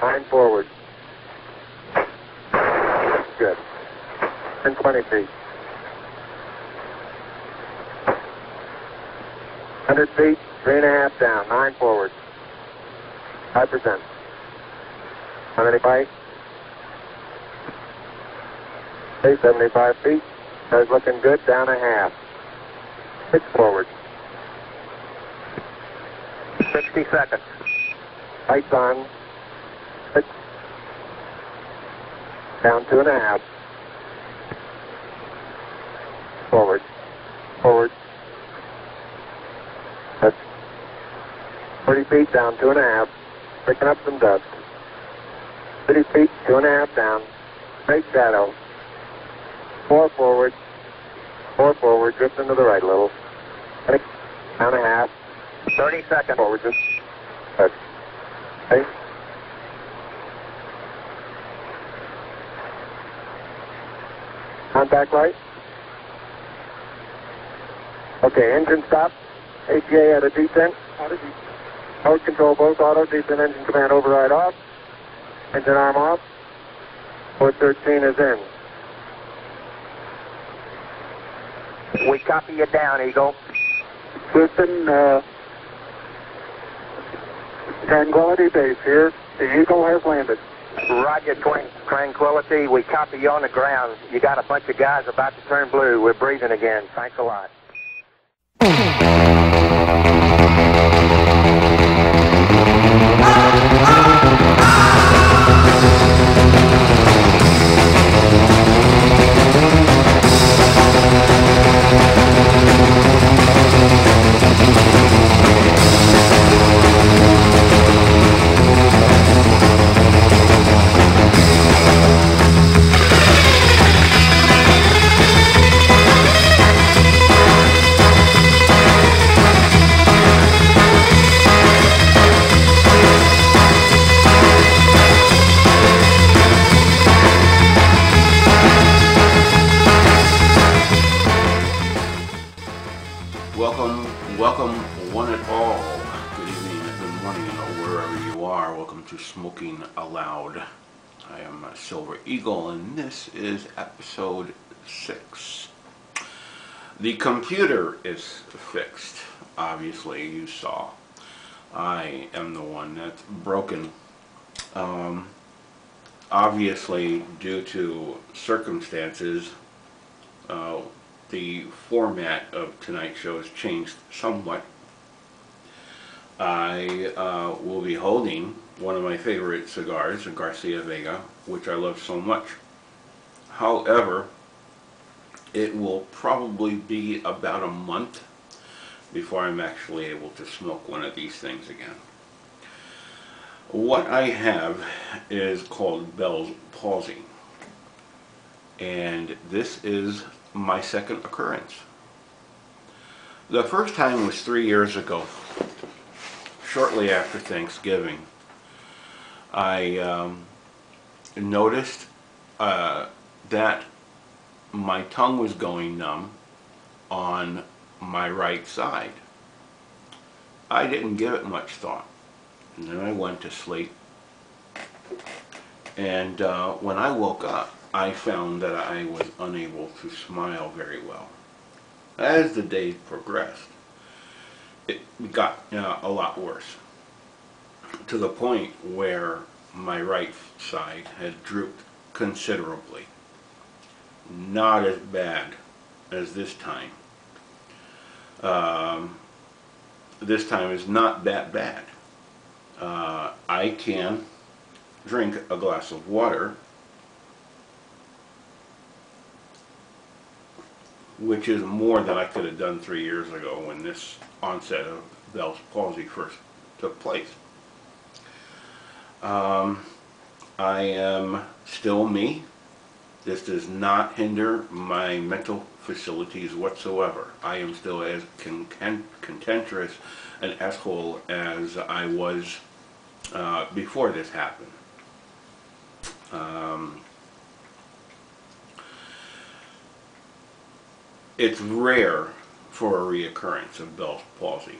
9 forward. Good. 20 feet. 100 feet, 3.5 down, 9 forward. 5%. How many bite? 75 feet. That's looking good, down a half. 6 forward. 60 seconds. Lights on. 6. Down 2.5. Forward. Forward. That's 30 feet down 2.5. Picking up some dust. 30 feet, 2.5 down. Straight shadow. 4 forward. 4 forward. Drift into the right a little. Down a half. 30 seconds. Forward. Just. Okay. Contact light. Okay, engine stop. ATA at a descent. Mode control both auto. Descent engine command override off. Engine arm off. 413 is in. We copy you down, Eagle. Houston, Tranquility Base here. The Eagle has landed. Roger, Tranquility. We copy you on the ground. You got a bunch of guys about to turn blue. We're breathing again. Thanks a lot. Welcome one and all. Good evening, good morning, wherever you are. Welcome to Smoking Aloud. I am Silver Eagle, and this is episode 6. The computer is fixed. Obviously, you saw. I am the one that's broken. Obviously, due to circumstances, the format of tonight's show has changed somewhat. I will be holding one of my favorite cigars, a Garcia Vega, which I love so much. However, it will probably be about a month before I'm actually able to smoke one of these things again. What I have is called Bell's Palsy, and this is my second occurrence. The first time was 3 years ago, shortly after Thanksgiving. I noticed that my tongue was going numb on my right side. I didn't give it much thought, and then I went to sleep, and when I woke up, I found that I was unable to smile very well. As the days progressed, it got a lot worse, to the point where my right side had drooped considerably. Not as bad as this time. This time is not that bad. I can drink a glass of water, which is more than I could have done 3 years ago when this onset of Bell's palsy first took place. I am still me. This does not hinder my mental facilities whatsoever. I am still as cantankerous an asshole as I was before this happened. It's rare for a reoccurrence of Bell's palsy,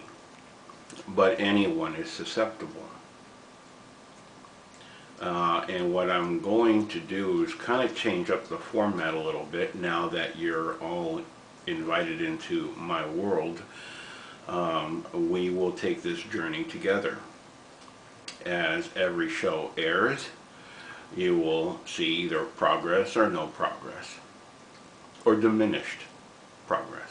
but anyone is susceptible. And what I'm going to do is kind of change up the format a little bit now that you're all invited into my world. We will take this journey together. As every show airs, you will see either progress or no progress, or diminished progress.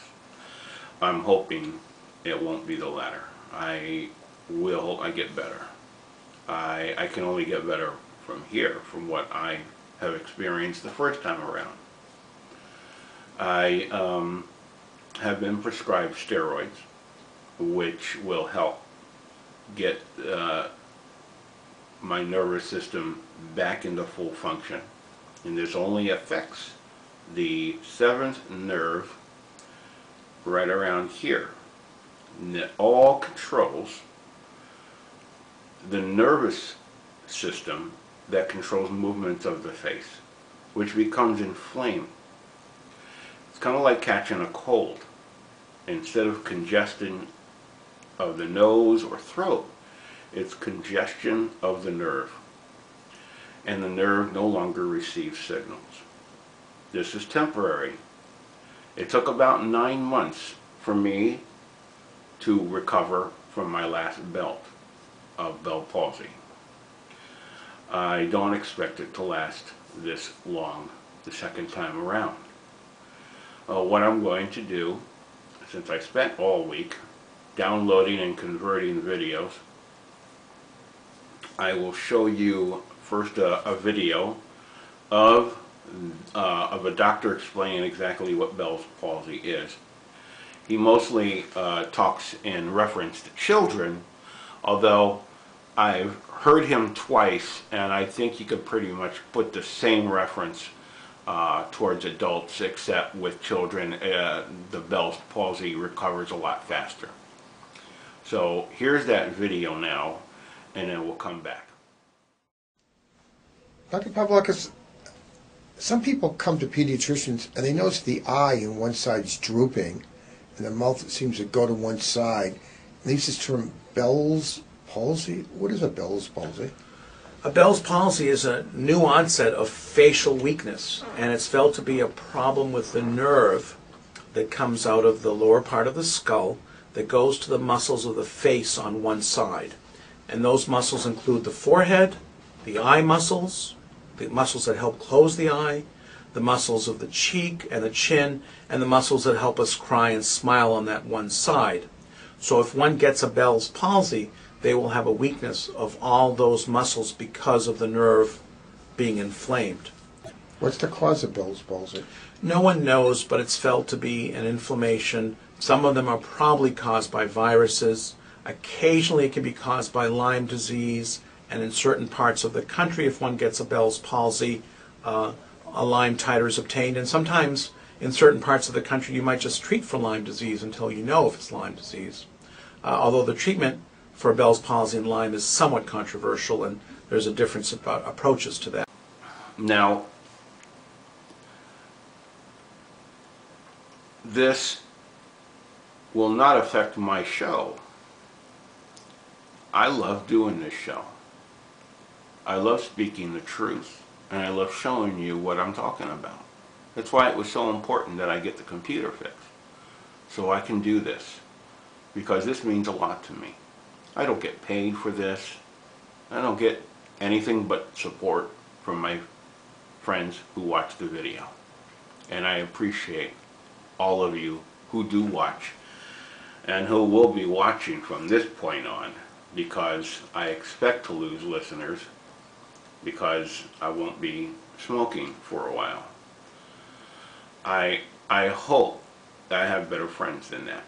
I'm hoping it won't be the latter. I get better. I can only get better from here, from what I have experienced the first time around. I have been prescribed steroids, which will help get my nervous system back into full function. And this only affects the seventh nerve right around here. And it all controls the nervous system that controls movements of the face, which becomes inflamed. It's kind of like catching a cold. Instead of congestion of the nose or throat, it's congestion of the nerve. And the nerve no longer receives signals. This is temporary. It took about 9 months for me to recover from my last bout of Bell palsy. I don't expect it to last this long the second time around. What I'm going to do, since I spent all week downloading and converting videos, I will show you first a video of a doctor explaining exactly what Bell's palsy is. He mostly talks in reference to children, although I've heard him twice, and I think you could pretty much put the same reference towards adults, except with children, the Bell's palsy recovers a lot faster. So here's that video now, and then we'll come back. Dr. Pavlakis, some people come to pediatricians and they notice the eye in one side is drooping and the mouth seems to go to one side. And they use this term Bell's palsy. What is a Bell's palsy? A Bell's palsy is a new onset of facial weakness, and it's felt to be a problem with the nerve that comes out of the lower part of the skull that goes to the muscles of the face on one side. And those muscles include the forehead, the eye muscles, the muscles that help close the eye, the muscles of the cheek and the chin, and the muscles that help us cry and smile on that one side. So if one gets a Bell's palsy, they will have a weakness of all those muscles because of the nerve being inflamed. What's the cause of Bell's palsy? No one knows, but it's felt to be an inflammation. Some of them are probably caused by viruses. Occasionally it can be caused by Lyme disease, and in certain parts of the country, if one gets a Bell's palsy, a Lyme titer is obtained. And sometimes in certain parts of the country you might just treat for Lyme disease until you know if it's Lyme disease. Although the treatment for Bell's palsy and Lyme is somewhat controversial, and there's a difference about approaches to that. Now, this will not affect my show. I love doing this show. I love speaking the truth, and I love showing you what I'm talking about. That's why it was so important that I get the computer fixed, so I can do this, because this means a lot to me. I don't get paid for this. I don't get anything but support from my friends who watch the video. And I appreciate all of you who do watch and who will be watching from this point on, because I expect to lose listeners because I won't be smoking for a while. I hope that I have better friends than that.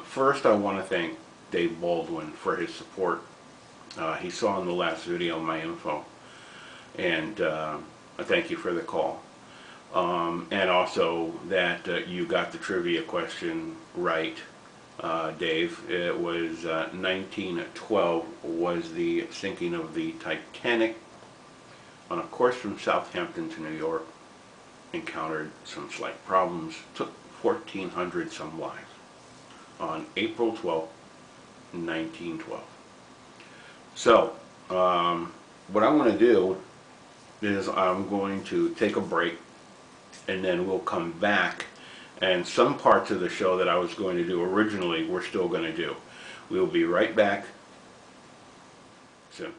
First, I want to thank Dave Baldwin for his support. He saw in the last video my info, and I thank you for the call. And also that you got the trivia question right, Dave. It was 1912 was the sinking of the Titanic on a course from Southampton to New York. Encountered some slight problems, took 1,400 some lives on April 12th, 1912. So, what I want to do is I'm going to take a break, and then we'll come back, and some parts of the show that I was going to do originally we're still going to do. We'll be right back soon.